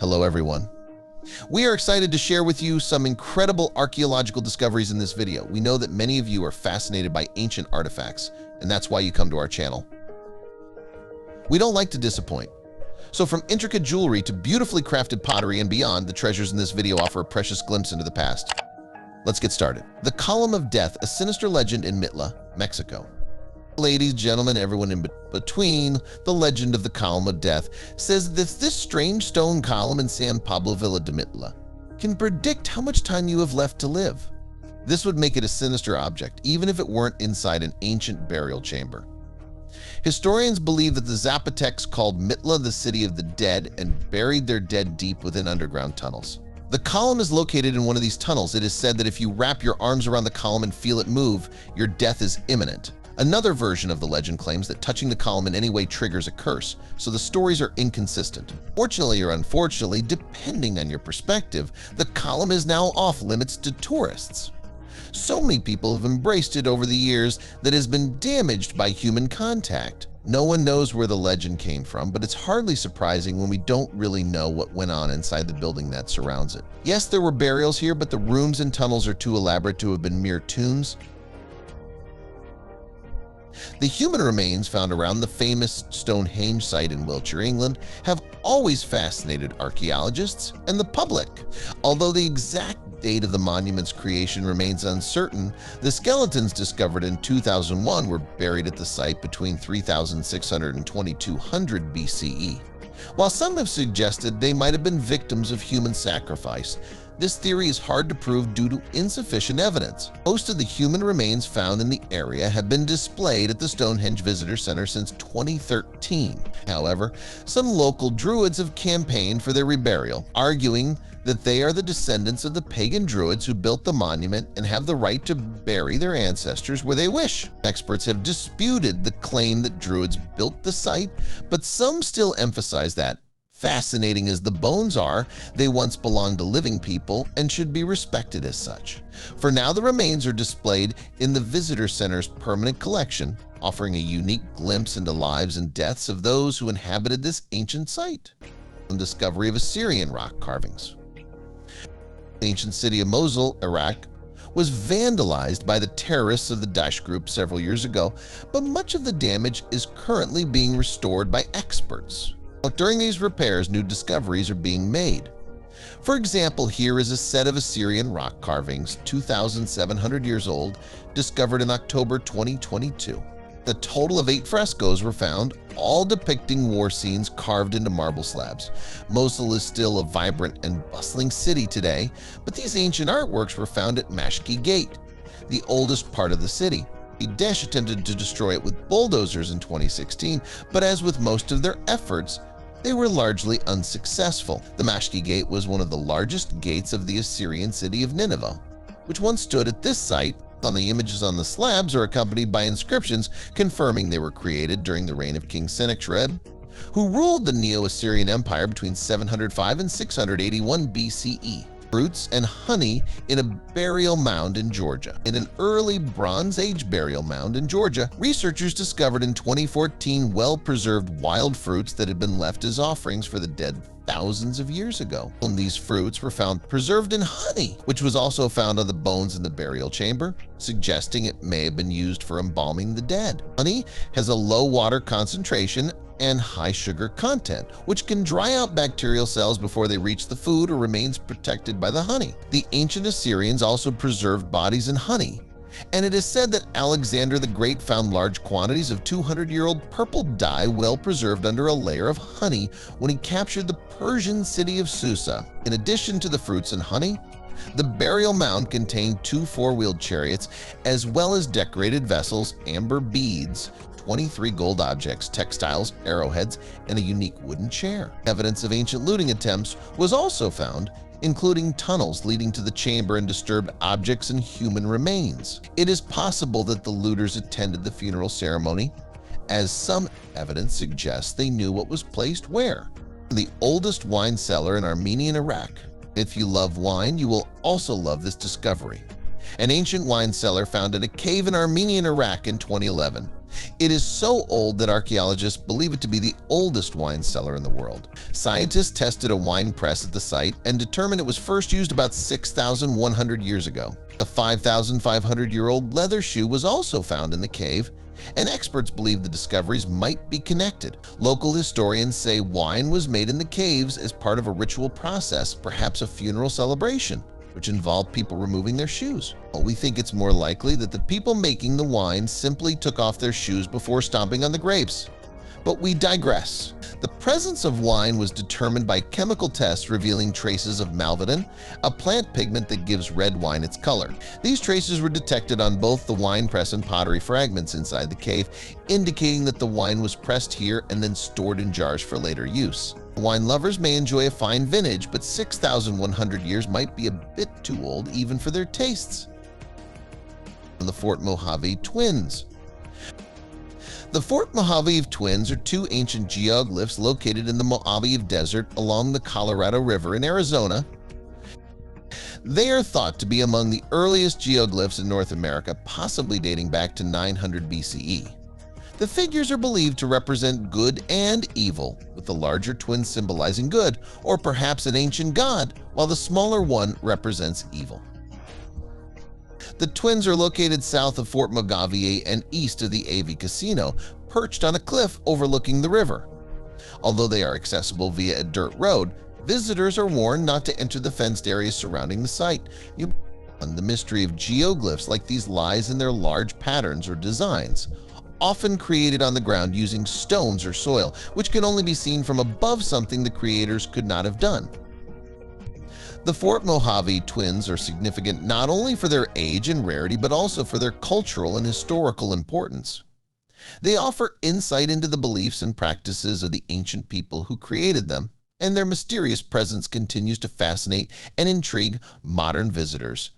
Hello everyone. We are excited to share with you some incredible archaeological discoveries in this video. We know that many of you are fascinated by ancient artifacts, and that's why you come to our channel. We don't like to disappoint. So from intricate jewelry to beautifully crafted pottery and beyond, the treasures in this video offer a precious glimpse into the past. Let's get started. The Column of Death, a sinister legend in Mitla, Mexico. Ladies, gentlemen, everyone in between, the legend of the Column of Death says that this strange stone column in San Pablo Villa de Mitla can predict how much time you have left to live. This would make it a sinister object, even if it weren't inside an ancient burial chamber. Historians believe that the Zapotecs called Mitla the city of the dead and buried their dead deep within underground tunnels. The column is located in one of these tunnels. It is said that if you wrap your arms around the column and feel it move, your death is imminent. Another version of the legend claims that touching the column in any way triggers a curse, so the stories are inconsistent. Fortunately or unfortunately, depending on your perspective, the column is now off limits to tourists. So many people have embraced it over the years that it has been damaged by human contact. No one knows where the legend came from, but it's hardly surprising when we don't really know what went on inside the building that surrounds it. Yes, there were burials here, but the rooms and tunnels are too elaborate to have been mere tombs. The human remains found around the famous Stonehenge site in Wiltshire, England, have always fascinated archaeologists and the public. Although the exact date of the monument's creation remains uncertain, the skeletons discovered in 2001 were buried at the site between 3600 and 2200 BCE. While some have suggested they might have been victims of human sacrifice, this theory is hard to prove due to insufficient evidence. Most of the human remains found in the area have been displayed at the Stonehenge Visitor Center since 2013. However, some local Druids have campaigned for their reburial, arguing that they are the descendants of the pagan Druids who built the monument and have the right to bury their ancestors where they wish. Experts have disputed the claim that Druids built the site, but some still emphasize that, fascinating as the bones are, they once belonged to living people and should be respected as such. For now, the remains are displayed in the Visitor Center's permanent collection, offering a unique glimpse into lives and deaths of those who inhabited this ancient site. The discovery of Assyrian rock carvings. The ancient city of Mosul, Iraq, was vandalized by the terrorists of the Daesh group several years ago, but much of the damage is currently being restored by experts. During these repairs, new discoveries are being made. For example, here is a set of Assyrian rock carvings, 2,700 years old, discovered in October 2022. A total of 8 frescoes were found, all depicting war scenes carved into marble slabs. Mosul is still a vibrant and bustling city today, but these ancient artworks were found at Mashki Gate, the oldest part of the city. Daesh attempted to destroy it with bulldozers in 2016, but as with most of their efforts, they were largely unsuccessful. The Mashki Gate was one of the largest gates of the Assyrian city of Nineveh, which once stood at this site. On the images on the slabs are accompanied by inscriptions confirming they were created during the reign of King Sennacherib, who ruled the Neo-Assyrian Empire between 705 and 681 BCE. Fruits and honey in a burial mound in Georgia. In an early Bronze Age burial mound in Georgia, researchers discovered in 2014 well-preserved wild fruits that had been left as offerings for the dead thousands of years ago. And these fruits were found preserved in honey, which was also found on the bones in the burial chamber, suggesting it may have been used for embalming the dead. Honey has a low water concentration and high sugar content, which can dry out bacterial cells before they reach the food or remains protected by the honey. The ancient Assyrians also preserved bodies in honey, and it is said that Alexander the Great found large quantities of 200-year-old purple dye well preserved under a layer of honey when he captured the Persian city of Susa. In addition to the fruits and honey, the burial mound contained 2 four-wheeled chariots, as well as decorated vessels, amber beads, 23 gold objects, textiles, arrowheads, and a unique wooden chair. Evidence of ancient looting attempts was also found, including tunnels leading to the chamber and disturbed objects and human remains. It is possible that the looters attended the funeral ceremony, as some evidence suggests they knew what was placed where. The oldest wine cellar in Armenian Iraq. If you love wine, you will also love this discovery. An ancient wine cellar found in a cave in Armenian Iraq in 2011. It is so old that archaeologists believe it to be the oldest wine cellar in the world. Scientists tested a wine press at the site and determined it was first used about 6,100 years ago. A 5,500-year-old leather shoe was also found in the cave, and experts believe the discoveries might be connected. Local historians say wine was made in the caves as part of a ritual process, perhaps a funeral celebration, which involved people removing their shoes. We think it's more likely that the people making the wine simply took off their shoes before stomping on the grapes. But we digress. The presence of wine was determined by chemical tests revealing traces of malvodin, a plant pigment that gives red wine its color. These traces were detected on both the wine press and pottery fragments inside the cave, indicating that the wine was pressed here and then stored in jars for later use. Wine lovers may enjoy a fine vintage, but 6,100 years might be a bit too old even for their tastes. The Fort Mojave Twins. The Fort Mojave Twins are two ancient geoglyphs located in the Mojave Desert along the Colorado River in Arizona. They are thought to be among the earliest geoglyphs in North America, possibly dating back to 900 BCE. The figures are believed to represent good and evil, with the larger twin symbolizing good, or perhaps an ancient god, while the smaller one represents evil. The twins are located south of Fort Mojave and east of the AV Casino, perched on a cliff overlooking the river. Although they are accessible via a dirt road, visitors are warned not to enter the fenced areas surrounding the site. The mystery of geoglyphs like these lies in their large patterns or designs, often created on the ground using stones or soil, which can only be seen from above, something the creators could not have done. The Fort Mojave Twins are significant not only for their age and rarity, but also for their cultural and historical importance. They offer insight into the beliefs and practices of the ancient people who created them, and their mysterious presence continues to fascinate and intrigue modern visitors.